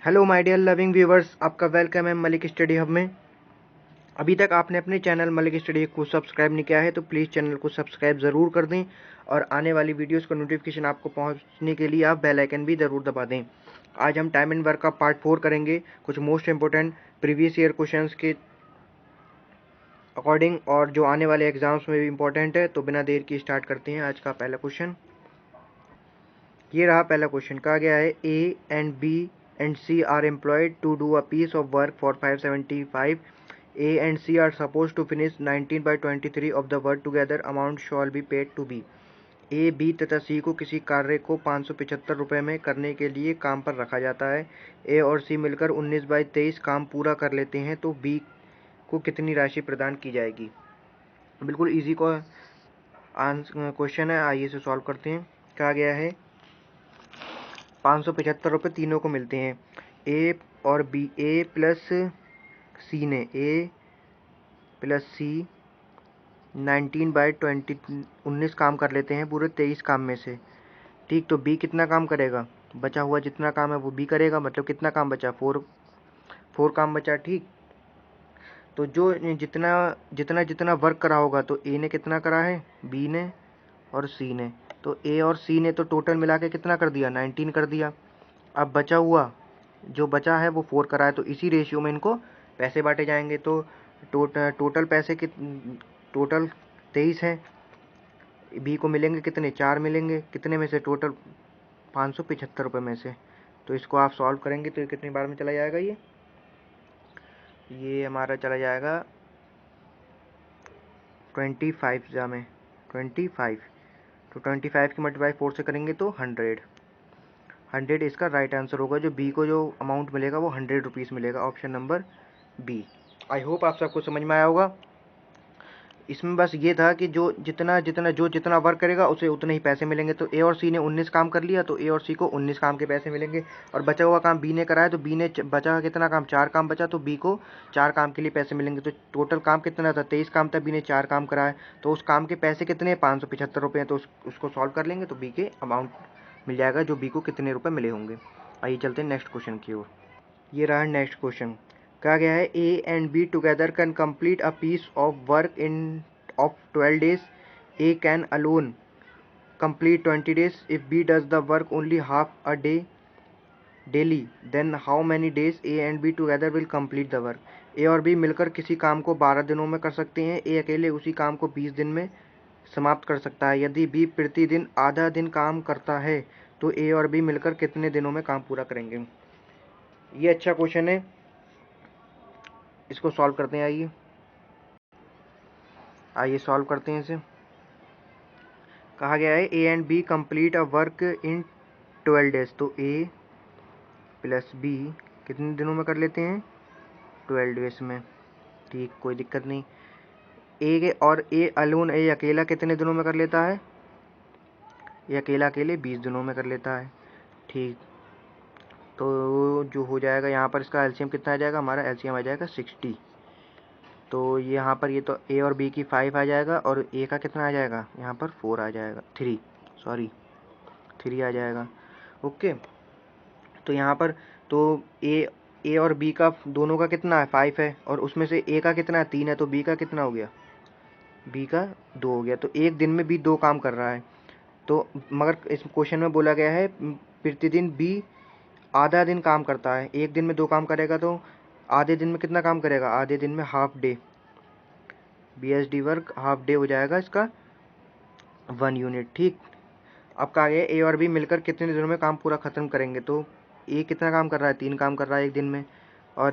Hello my dear loving viewers, आपका welcome है Malik study hub में। अभी तक आपने अपने चैनल मलिक स्टडी को सब्सक्राइब नहीं किया है तो प्लीज़ चैनल को सब्सक्राइब ज़रूर कर दें और आने वाली वीडियोस का नोटिफिकेशन आपको पहुंचने के लिए आप बेल आइकन भी ज़रूर दबा दें। आज हम टाइम एंड वर्क का पार्ट 4 करेंगे, कुछ most important previous year questions के अकॉर्डिंग और जो आने वाले एग्जाम्स में भी इंपॉर्टेंट है। तो बिना देर की स्टार्ट करते हैं आज का पहला क्वेश्चन। ये रहा पहला क्वेश्चन। कहा गया है A and B and C are employed to do a piece of work for 575. A and C are supposed to finish 19 by 23 of the work together. Amount shall be paid to B. A, B तथा C को किसी कार्य को 575 रुपये में करने के लिए काम पर रखा जाता है। A और C मिलकर 19 बाई 23 काम पूरा कर लेते हैं तो B को कितनी राशि प्रदान की जाएगी। बिल्कुल इजी को क्वेश्चन है, आइए इसे सॉल्व करते हैं। कहा गया है 575 रुपये तीनों को मिलते हैं। ए और बी, ए प्लस सी ने, ए प्लस सी 19 बाई 19 काम कर लेते हैं पूरे 23 काम में से। ठीक, तो बी कितना काम करेगा? बचा हुआ जितना काम है वो बी करेगा, मतलब कितना काम बचा? फोर काम बचा। ठीक, तो जो जितना जितना जितना वर्क करा होगा तो ए ने कितना करा है, बी ने और सी ने। तो ए और सी ने तो टोटल मिला के कितना कर दिया? 19 कर दिया। अब बचा हुआ जो बचा है वो 4 करा है, तो इसी रेशियो में इनको पैसे बांटे जाएंगे। तो टोटल पैसे टोटल 23 हैं, बी को मिलेंगे कितने? 4 मिलेंगे। कितने में से? टोटल 575 रुपये में से। तो इसको आप सॉल्व करेंगे तो ये कितनी बार में चला जाएगा? ये हमारा चला जाएगा 25 जा में 25। तो 25 की मल्टीप्लाई 4 से करेंगे तो 100 इसका राइट आंसर होगा। जो बी को जो अमाउंट मिलेगा वो 100 रुपीज़ मिलेगा, option number B. I hope आप सबको समझ में आया होगा। इसमें बस ये था कि जो जितना वर्क करेगा उसे उतने ही पैसे मिलेंगे। तो ए और सी ने 19 काम कर लिया तो ए और सी को 19 काम के पैसे मिलेंगे। और बचा हुआ काम बी ने कराया तो बी ने बचा कितना काम? 4 काम बचा, तो बी को 4 काम के लिए पैसे मिलेंगे। तो टोटल काम कितना था? 23 काम था, बी ने 4 काम कराया, तो उस काम के पैसे कितने? 575 रुपये हैं। तो उसको सॉल्व कर लेंगे तो बी के अमाउंट मिल जाएगा, जो बी को कितने रुपये मिले होंगे। आइए चलते हैं नेक्स्ट क्वेश्चन की ओर। ये रहा नेक्स्ट क्वेश्चन। कहा गया है A and B together can complete a piece of work in of 12 days. A can alone complete 20 days. If B does the work only half a day daily, then how many days A and B together will complete the work? A और B मिलकर किसी काम को 12 दिनों में कर सकते हैं। A अकेले उसी काम को 20 दिन में समाप्त कर सकता है। यदि B प्रतिदिन आधा दिन काम करता है तो A और B मिलकर कितने दिनों में काम पूरा करेंगे? ये अच्छा क्वेश्चन है, इसको सॉल्व करते हैं। आइए सॉल्व करते हैं इसे। कहा गया है A and B complete a work in 12 days. तो ए प्लस बी कितने दिनों में कर लेते हैं? 12 डेज में। ठीक, कोई दिक्कत नहीं। ए अलोन, ए अकेला कितने दिनों में कर लेता है? ये अकेले 20 दिनों में कर लेता है। ठीक, तो जो हो जाएगा यहाँ पर इसका एलसीएम कितना आ जाएगा? हमारा एलसीएम आ जाएगा 60। तो यहाँ पर ये तो ए और बी की 5 आ जाएगा और ए का कितना आ जाएगा? यहाँ पर 4 आ जाएगा, 3 आ जाएगा। ओके, तो यहाँ पर तो ए और बी का दोनों का कितना है? 5 है, और उसमें से ए का कितना है? 3 है, तो बी का कितना हो गया? बी का 2 हो गया। तो एक दिन में बी 2 काम कर रहा है। तो मगर इस क्वेश्चन में बोला गया है प्रतिदिन बी आधा दिन काम करता है। एक दिन में 2 काम करेगा तो आधे दिन में कितना काम करेगा? आधे दिन में half day, BSD work half day हो जाएगा इसका 1 यूनिट। ठीक, अब कहा गया ए और बी मिलकर कितने दिनों में काम पूरा खत्म करेंगे। तो ए कितना काम कर रहा है? 3 काम कर रहा है एक दिन में, और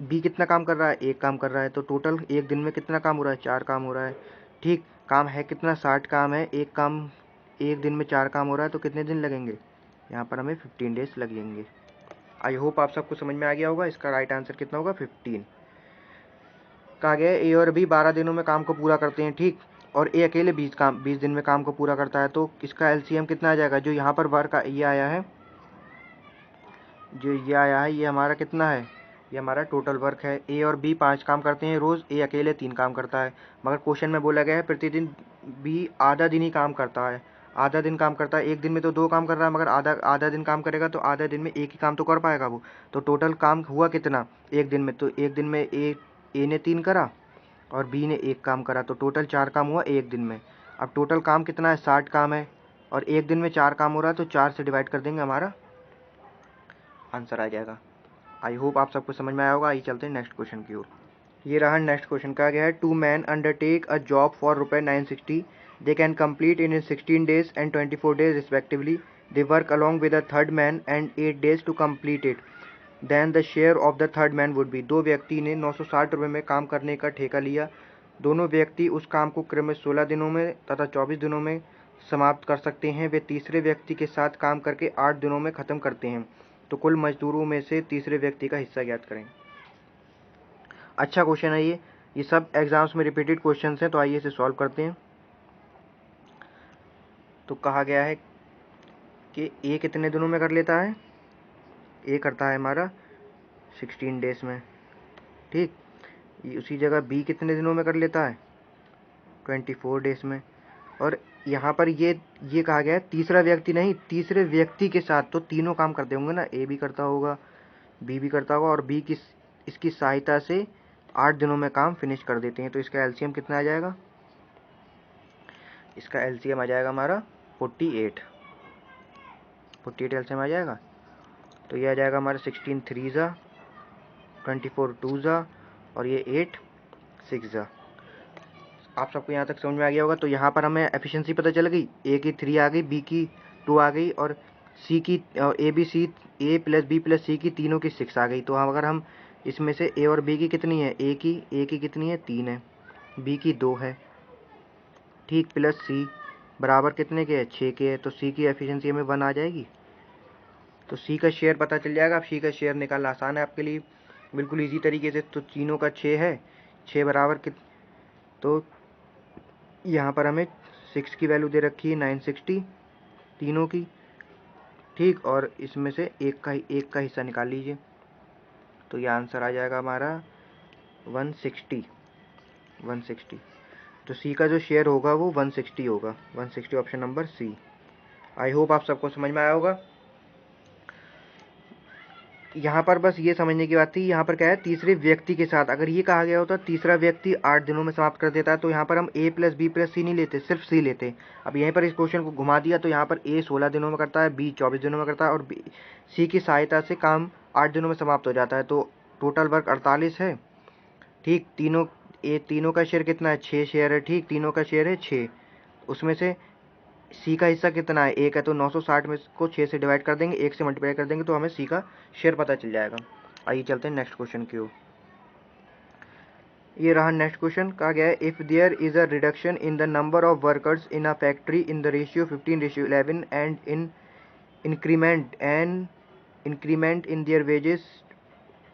बी कितना काम कर रहा है? 1 काम कर रहा है। तो टोटल एक दिन में कितना काम हो रहा है? 4 काम हो रहा है। ठीक, काम है कितना? 60 काम है। एक दिन में 4 काम हो रहा है, तो कितने दिन लगेंगे? यहाँ पर हमें 15 डेज लगेंगे। आई होप आप सबको समझ में आ गया होगा। इसका राइट आंसर कितना होगा? 15। कहा गया ए और बी 12 दिनों में काम को पूरा करते हैं। ठीक, और ए अकेले 20 दिन में काम को पूरा करता है। तो इसका एलसीएम कितना आ जाएगा? जो यहाँ पर वर्क ये आया है, ये हमारा कितना है? ये हमारा टोटल वर्क है। ए और बी 5 काम करते हैं रोज़, ए अकेले 3 काम करता है। मगर क्वेश्चन में बोला गया है प्रतिदिन बी आधा दिन ही काम करता है। आधा दिन काम करता है, एक दिन में तो 2 काम कर रहा है, मगर आधा आधा दिन काम करेगा तो आधा दिन में एक ही काम तो कर पाएगा वो। तो टोटल काम हुआ कितना एक दिन में, तो एक दिन में ए ने 3 करा और बी ने 1 काम करा, तो टोटल 4 काम हुआ एक दिन में। अब टोटल काम कितना है, 60 काम है, और एक दिन में 4 काम हो रहा है, तो 4 से डिवाइड कर देंगे, हमारा आंसर आ जाएगा। आई होप आप सबको समझ में आया होगा। आइए चलते हैं नेक्स्ट क्वेश्चन की ओर। ये रहा नेक्स्ट क्वेश्चन। कहा गया है, 2 men undertake a job for ₹960. They can complete in 16 days and 24 days respectively. They work along with a third man and 8 days to complete it. Then the share of the third man would be. दो व्यक्ति ने 960 रुपये में काम करने का ठेका लिया। दोनों व्यक्ति उस काम को क्रम में 16 दिनों में तथा 24 दिनों में समाप्त कर सकते हैं। वे तीसरे व्यक्ति के साथ काम करके 8 दिनों में ख़त्म करते हैं। तो कुल मजदूरों में से तीसरे व्यक्ति का हिस्सा ज्ञात करें। अच्छा क्वेश्चन है ये सब एग्जाम्स में रिपीटेड क्वेश्चंस हैं, तो आइए इसे सॉल्व करते हैं। तो कहा गया है कि ए कितने दिनों में कर लेता है, ए करता है हमारा 16 डेज में, ठीक। उसी जगह बी कितने दिनों में कर लेता है, 24 डेज में। और यहाँ पर ये कहा गया है तीसरा व्यक्ति नहीं, तीसरे व्यक्ति के साथ, तो तीनों काम करते होंगे ना, ए भी करता होगा, बी भी करता होगा, और बी की इसकी सहायता से 8 दिनों में काम फिनिश कर देते हैं। तो इसका एलसीएम कितना आ जाएगा, इसका एलसीएम आ जाएगा हमारा 48 एलसीएम आ जाएगा। तो ये आ जाएगा हमारा 16 3 जा, 24 2 जा, और ये 8 6 जा। आप सबको यहाँ तक समझ में आ गया होगा। तो यहाँ पर हमें एफिशिएंसी पता चल गई, ए की 3 आ गई, बी की 2 आ गई, और सी की A B C A plus B plus C की तीनों की 6 आ गई। तो अगर हम इसमें से ए और बी की कितनी है, ए की कितनी है, 3 है, बी की 2 है, ठीक, प्लस सी बराबर कितने के है, 6 के है। तो सी की एफिशिएंसी हमें 1 आ जाएगी। तो सी का शेयर पता चल जाएगा। अब सी का शेयर निकालना आसान है आपके लिए, बिल्कुल इजी तरीके से। तो तीनों का 6 है, 6 बराबर तो यहाँ पर हमें 6 की वैल्यू दे रखी है 960 तीनों की, ठीक। और इसमें से एक का हिस्सा निकाल लीजिए, तो ये आंसर आ जाएगा हमारा 160। तो सी का जो शेयर होगा वो 160 होगा, 160 option number C. I hope आप सबको समझ में आया होगा। यहाँ पर बस ये समझने की बात थी, यहाँ पर क्या है, तीसरे व्यक्ति के साथ। अगर ये कहा गया होता तीसरा व्यक्ति 8 दिनों में समाप्त कर देता है, तो यहाँ पर हम ए प्लस बी प्लस सी नहीं लेते, सिर्फ सी लेते। अब यहीं पर इस क्वेश्चन को घुमा दिया, तो यहाँ पर ए 16 दिनों में करता है, बी 24 दिनों में करता है, और बी सी की सहायता से काम 8 दिनों में समाप्त हो जाता है। तो टोटल वर्क 48 है, ठीक। तीनों का शेयर कितना है, 6 शेयर है, ठीक, तीनों का शेयर है 6। उसमें से सी का हिस्सा कितना है, 1 है, तो 960 में को 6 से डिवाइड कर देंगे, 1 से मल्टीप्लाई कर देंगे, तो हमें सी का शेयर पता चल जाएगा। आइए चलते हैं नेक्स्ट क्वेश्चन की ओर। ये रहा नेक्स्ट क्वेश्चन। कहा गया है, if there is a reduction in the number of workers in a factory in the ratio 15:11 and in increment in their wages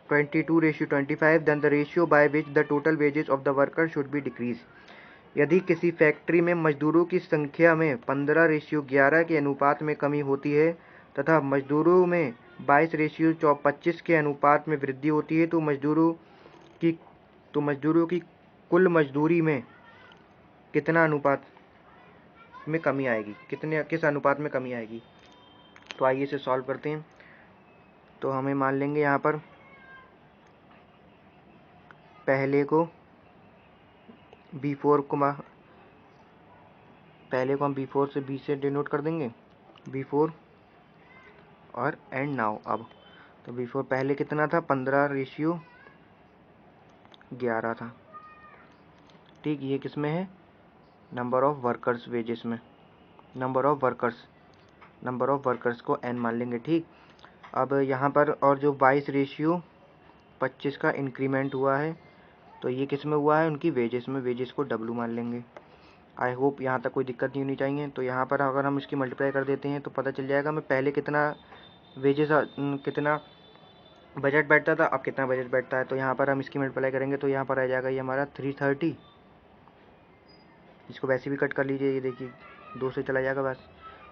22:25, then the ratio by which the total wages of the worker should be decreased. यदि किसी factory में मजदूरों की संख्या में 15:11 के अनुपात में कमी होती है तथा मजदूरों में 22:25 के अनुपात में वृद्धि होती है, तो मजदूरों की कुल मजदूरी में कितना अनुपात में कमी आएगी, किस अनुपात में कमी आएगी। तो आइए इसे सॉल्व करते हैं। तो हमें मान लेंगे यहाँ पर पहले को हम बिफोर से बी से डिनोट कर देंगे, बिफोर और एंड नाउ। अब तो बिफोर पहले कितना था, 15:11 था, ठीक। ये किस में है, नंबर ऑफ वर्कर्स वेजेस में, नंबर ऑफ वर्कर्स को n मान लेंगे, ठीक। अब यहाँ पर और जो 22:25 का इंक्रीमेंट हुआ है, तो ये किस में हुआ है, उनकी वेजेस में, वेजेस को w मान लेंगे। आई होप यहाँ तक कोई दिक्कत नहीं होनी चाहिए। तो यहाँ पर अगर हम इसकी मल्टीप्लाई कर देते हैं तो पता चल जाएगा हमें पहले कितना कितना बजट बैठता था, अब कितना बजट बैठता है। तो यहाँ पर हम इसकी मल्टीप्लाई करेंगे, तो यहाँ पर आ जाएगा ये हमारा 330, इसको वैसे भी कट कर लीजिए, ये देखिए 2 से चला जाएगा बस,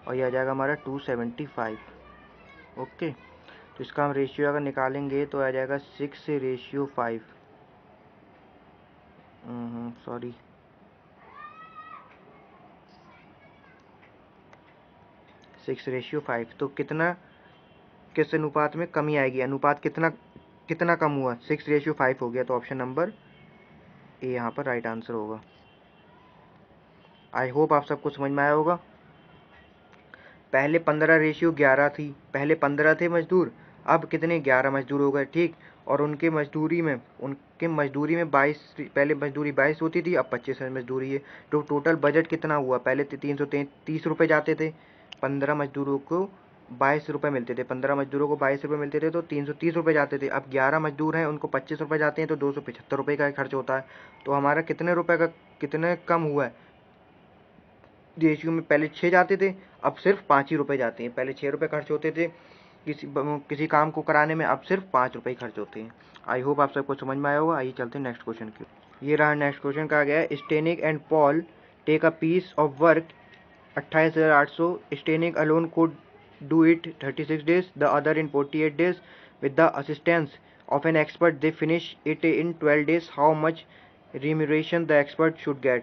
और ये आ जाएगा हमारा 275। ओके, तो इसका हम रेशियो अगर निकालेंगे तो आ जाएगा 6:5। सॉरी, 6:5। तो कितना, किस अनुपात में कमी आएगी, अनुपात कितना कितना कम हुआ, 6:5 हो गया। तो ऑप्शन नंबर ए यहाँ पर राइट आंसर होगा। आई होप आप सबको समझ में आया होगा। पहले 15:11 थी, पहले 15 थे मजदूर, अब कितने 11 मजदूर हो गए, ठीक। और उनके मजदूरी में 22, पहले मजदूरी 22 होती थी, अब 25 मजदूरी है। तो टोटल बजट कितना हुआ, पहले 330 रुपये जाते थे, 15 मजदूरों को 22 रुपये मिलते थे, 15 मजदूरों को 22 रुपये मिलते थे तो 330 रुपये जाते थे। अब 11 मजदूर हैं, उनको 25 रुपये जाते हैं, तो 275 रुपये का खर्च होता है। तो हमारा कितने रुपये का, कितने कम हुआ है रेशियो में, पहले 6 जाते थे, अब सिर्फ 5 ही रुपये जाते हैं। पहले 6 रुपये खर्च होते थे किसी काम को कराने में, अब सिर्फ 5 रुपये खर्च होते हैं। आई होप आप सबको समझ में आया होगा। आइए चलते हैं नेक्स्ट क्वेश्चन की। ये रहा नेक्स्ट क्वेश्चन, कहा गया है Stenik and Paul take a piece of work 28,800। Stenik alone could do it 36 days, the other in 48 days. With the assistance of an expert, they finish it in 12 days. How much remuneration the expert should get?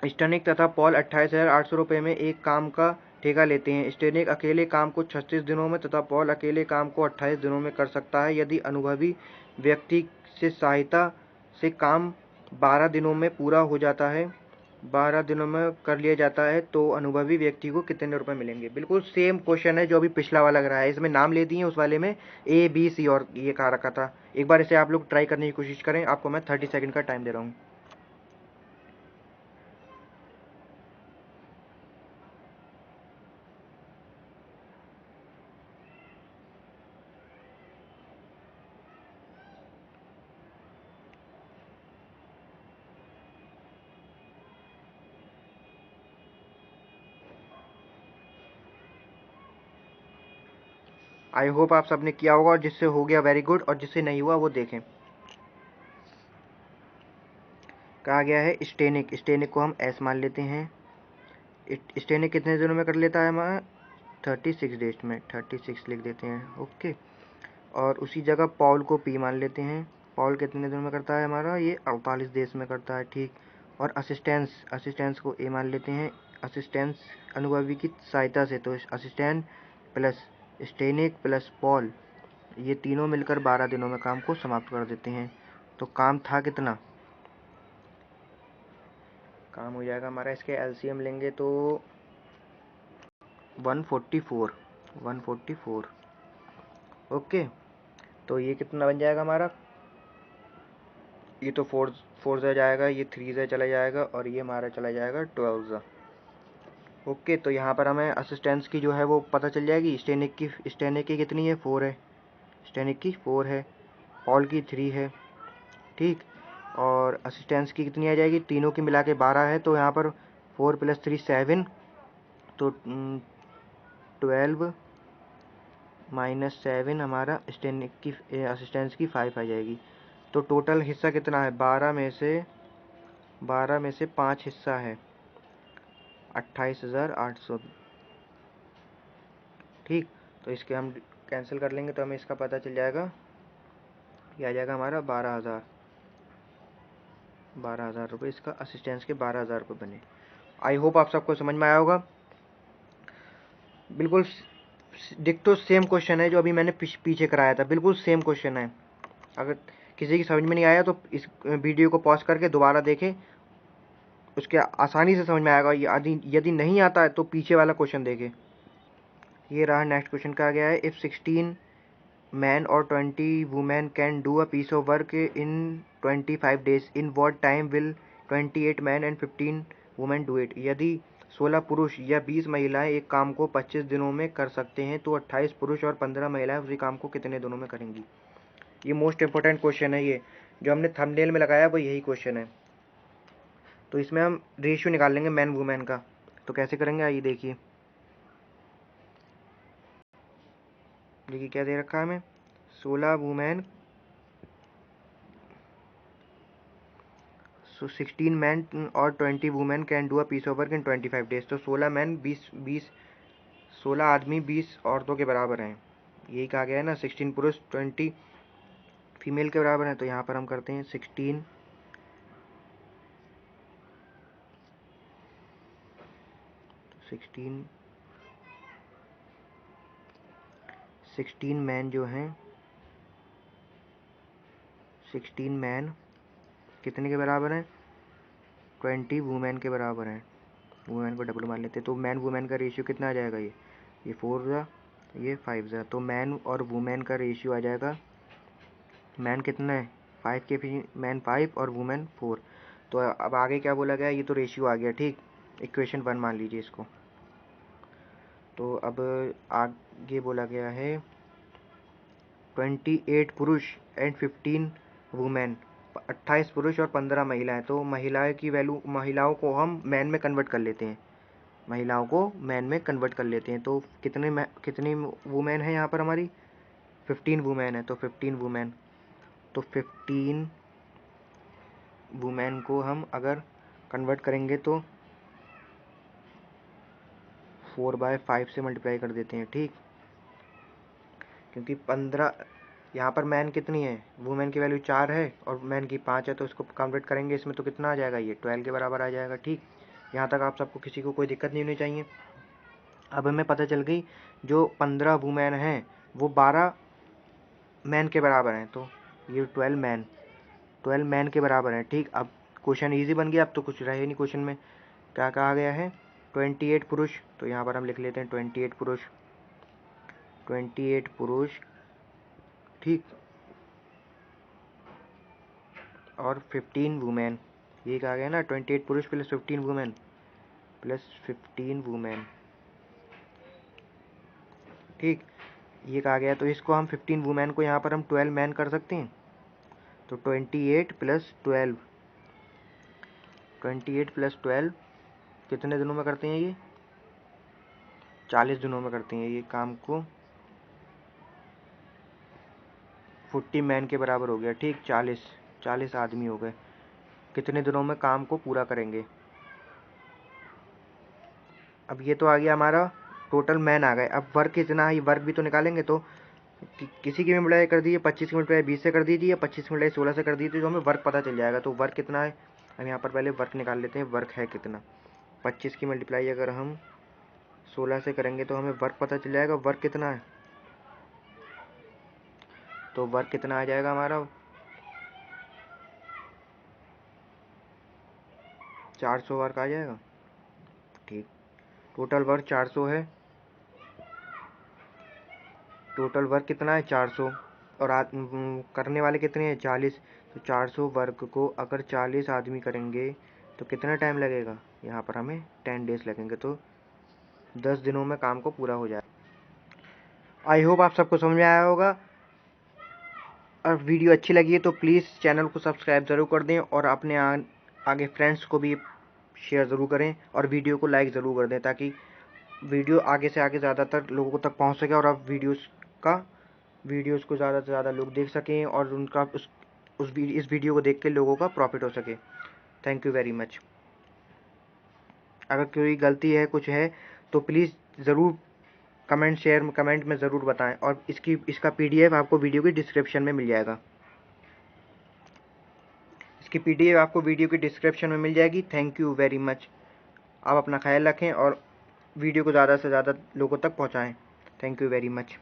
Stenik तथा Paul 28,800 रुपये में एक काम का ठेका लेते हैं। स्टेनिक अकेले काम को 36 दिनों में तथा पॉल अकेले काम को 28 दिनों में कर सकता है। यदि अनुभवी व्यक्ति से सहायता से काम 12 दिनों में पूरा हो जाता है, 12 दिनों में कर लिया जाता है, तो अनुभवी व्यक्ति को कितने रुपए मिलेंगे। बिल्कुल सेम क्वेश्चन है जो अभी पिछला वाला लग रहा है, इसमें नाम ले दिए उस वाले में ए बी सी और ये कहा रखा था। एक बार इसे आप लोग ट्राई करने की कोशिश करें, आपको मैं 30 सेकंड का टाइम दे रहा हूँ। आई होप आप सबने किया होगा, और जिससे हो गया वेरी गुड, और जिससे नहीं हुआ वो देखें। कहा गया है स्टेनिक, स्टेनिक को हम एस मान लेते हैं। स्टेनिक कितने दिनों में कर लेता है हमारा, 36 डेज में, 36 लिख देते हैं, ओके। और उसी जगह पॉल को पी मान लेते हैं। पॉल कितने दिनों में करता है हमारा, ये 48 डेज में करता है, ठीक। और असिस्टेंस को ए मान लेते हैं। असिस्टेंस अनुभवी की सहायता से, तो assistant plus Stenik plus Paul, ये तीनों मिलकर 12 दिनों में काम को समाप्त कर देते हैं। तो काम था कितना, काम हो जाएगा हमारा, इसके एलसीएम लेंगे तो 144, ओके। तो ये कितना बन जाएगा हमारा, ये तो 4 से जाएगा, ये 3 से चला जाएगा, और ये हमारा चला जाएगा 12 से, ओके। तो यहाँ पर हमें असिस्टेंस की जो है वो पता चल जाएगी। स्टेनिक की कितनी है, 4 है, स्टेनिक की 4 है, पॉल की 3 है, ठीक। और असिस्टेंस की कितनी आ जाएगी, तीनों की मिला के 12 है, तो यहाँ पर 4 + 3 7, तो 12 -7 हमारा स्टेनिक की असिस्टेंस की 5 आ जाएगी। तो टोटल हिस्सा कितना है, 12 में से 5 हिस्सा है, 28,800, ठीक। तो इसके हम कैंसिल कर लेंगे तो हमें इसका पता चल जाएगा, ये आ जाएगा हमारा 12,000 रुपये। इसका असिस्टेंस के 12,000 रुपये बने। आई होप आप सबको समझ में आया होगा। बिल्कुल डिक्टो सेम क्वेश्चन है जो अभी मैंने पीछे कराया था, बिल्कुल सेम क्वेश्चन है। अगर किसी की समझ में नहीं आया तो इस वीडियो को पॉज करके दोबारा देखें, उसके आसानी से समझ में आएगा। यदि नहीं आता है तो पीछे वाला क्वेश्चन देखें। ये रहा नेक्स्ट क्वेश्चन, कहा गया है इफ़ 16 मैन और 20 women can do a piece of work in 25 days, in what time will 28 man and 15 women do it. यदि 16 पुरुष या 20 महिलाएं एक काम को 25 दिनों में कर सकते हैं, तो 28 पुरुष और 15 महिलाएं उसी काम को कितने दिनों में करेंगी। ये मोस्ट इंपॉर्टेंट क्वेश्चन है, ये जो हमने थंबनेल में लगाया वो यही क्वेश्चन है। तो इसमें हम रेशियो निकाल लेंगे मैन वुमेन का। तो कैसे करेंगे, आइए देखिए। देखिए क्या दे रखा है हमें, 16 वुमेन, 16 मैन और 20 women can do a piece of work in 25 days. तो 16 मैन 16 आदमी 20 औरतों के बराबर हैं, यही कहा गया है ना। 16 पुरुष 20 फीमेल के बराबर हैं। तो यहाँ पर हम करते हैं 16 16 16 मैन जो हैं, 16 मैन कितने के बराबर हैं? 20 वुमेन के बराबर हैं। वुमेन को डबल मान लेते हैं, तो मैन वुमेन का रेशियो कितना आ जाएगा? ये 4 ज़ा, ये 5 ज़ा, तो मैन और वुमेन का रेशियो आ जाएगा, मैन कितना है 5 के, मैन 5 और वुमेन 4। तो अब आगे क्या बोला गया? ये तो रेशियो आ गया, ठीक, इक्वेशन 1 मान लीजिए इसको। तो अब आगे बोला गया है 28 पुरुष एंड 15 वुमेन, 28 पुरुष और 15 महिलाएं। तो महिलाएं की वैल्यू, महिलाओं को हम मैन में कन्वर्ट कर लेते हैं, महिलाओं को मैन में कन्वर्ट कर लेते हैं। तो कितनी वुमेन है यहाँ पर हमारी? 15 वुमेन है, तो 15 वुमेन, तो 15 वुमेन को हम अगर कन्वर्ट करेंगे तो 4/5 से मल्टीप्लाई कर देते हैं, ठीक, क्योंकि 15 यहाँ पर मैन कितनी है? वुमेन की वैल्यू 4 है और मैन की 5 है, तो इसको कन्वर्ट करेंगे इसमें तो कितना आ जाएगा? ये 12 के बराबर आ जाएगा, ठीक। यहाँ तक आप सबको किसी को कोई दिक्कत नहीं होनी चाहिए। अब हमें पता चल गई जो 15 वुमेन हैं वो 12 मैन के बराबर हैं, तो ये 12 मैन के बराबर हैं, ठीक। अब क्वेश्चन ईजी बन गया, अब तो कुछ रहे नहीं क्वेश्चन में। क्या कहा गया है? 28 पुरुष, तो यहाँ पर हम लिख लेते हैं 28 पुरुष, 28 पुरुष, ठीक, और 15 वुमेन। ये कहा गया ना 28 पुरुष प्लस 15 वुमेन, प्लस 15 वुमेन, ठीक, ये कहा गया। तो इसको हम 15 वुमेन को यहाँ पर हम 12 मैन कर सकते हैं, तो 28 प्लस 12, 28 प्लस 12 कितने दिनों में करते हैं? ये 40 दिनों में करते हैं ये काम को, 40 मैन के बराबर हो गया, ठीक, 40 आदमी हो गए, कितने दिनों में काम को पूरा करेंगे। अब ये तो आ गया हमारा टोटल मैन आ गए। अब वर्क कितना है, वर्क भी तो निकालेंगे। तो किसी की भी मल्टीप्लाई कर दीजिए, 25 की मल्टीप्लाई 20 से कर दीजिए, 25 की मल्टीप्लाई 16 से कर दीजिए, तो हमें वर्क पता चल जाएगा। तो वर्क कितना है, हम यहाँ पर पहले वर्क निकाल लेते हैं, वर्क है कितना। 25 की मल्टीप्लाई अगर हम 16 से करेंगे तो हमें वर्क पता चल जाएगा, वर्क कितना है। तो वर्क कितना आ जाएगा हमारा? 400 वर्क आ जाएगा, ठीक। टोटल वर्क 400 है, टोटल वर्क कितना है? 400, और करने वाले कितने हैं? 40। तो 400 वर्क को अगर 40 आदमी करेंगे तो कितना टाइम लगेगा? यहाँ पर हमें 10 डेज लगेंगे, तो 10 दिनों में काम को पूरा हो जाएगा। आई होप आप सबको समझ में आया होगा। और वीडियो अच्छी लगी है तो प्लीज़ चैनल को सब्सक्राइब ज़रूर कर दें, और अपने आगे फ्रेंड्स को भी शेयर ज़रूर करें, और वीडियो को लाइक ज़रूर कर दें, ताकि वीडियो आगे से आगे ज़्यादातर लोगों तक पहुंच सके, और आप वीडियोस को ज़्यादा से ज़्यादा लोग देख सकें, और उनका इस वीडियो को देख के लोगों का प्रॉफिट हो सके। Thank you very much. अगर कोई गलती है, कुछ है, तो प्लीज़ ज़रूर कमेंट में ज़रूर बताएं, और इसका PDF आपको वीडियो की डिस्क्रिप्शन में मिल जाएगा। इसकी PDF आपको वीडियो की डिस्क्रिप्शन में मिल जाएगी। Thank you very much. आप अपना ख्याल रखें और वीडियो को ज़्यादा से ज़्यादा लोगों तक पहुँचाएँ। Thank you very much.